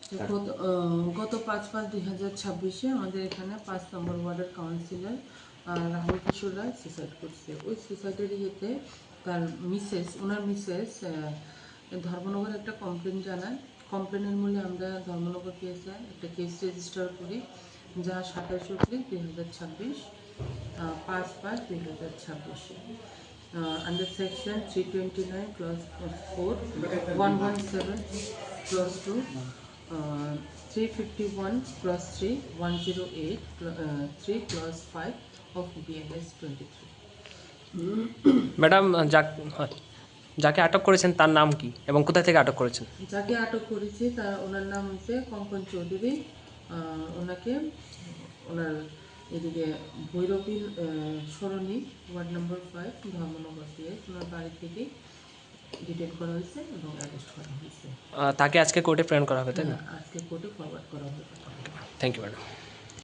গত 5/5/2026 আমাদের এখানে 5 নম্বর ওয়ার্ডের কাউন্সিলর রাহুল কিশোর রায় সুসাইড করছে। ওই সুসাইডের ইয়েতে তার ওনার মিসেস ধর্মনগর একটা কমপ্লেন জানান। কমপ্লেনের মূল্যে আমরা ধর্মনগর পিএসএ একটা কেস রেজিস্টার করি, যা 27/2026 5/5/2026 under section 329 clause 4 117 clause 2 351 clause 3 108 3 clause 5 of BNS 23। Madam, যাকে আটক করেছেন তার নাম কি এবং কোথা থেকে আটক করেছেন? যাকে আটক করেছি ওনার নাম হচ্ছে কঙ্কন চৌধুরী। ওনাকে ওনার এদিকে ভৈরবী সরণি ওয়ার্ড নম্বর 5 ধর্মনগর পিএস ওনার বাড়ি থেকে ডিটেন করা হয়েছে এবং অ্যারেস্ট করা হয়েছে। তাকে আজকে কোর্টে প্রেরণ করা হবে, তাই না? আজকে কোর্টে ফরওয়ার্ড করা হবে। Thank you madam.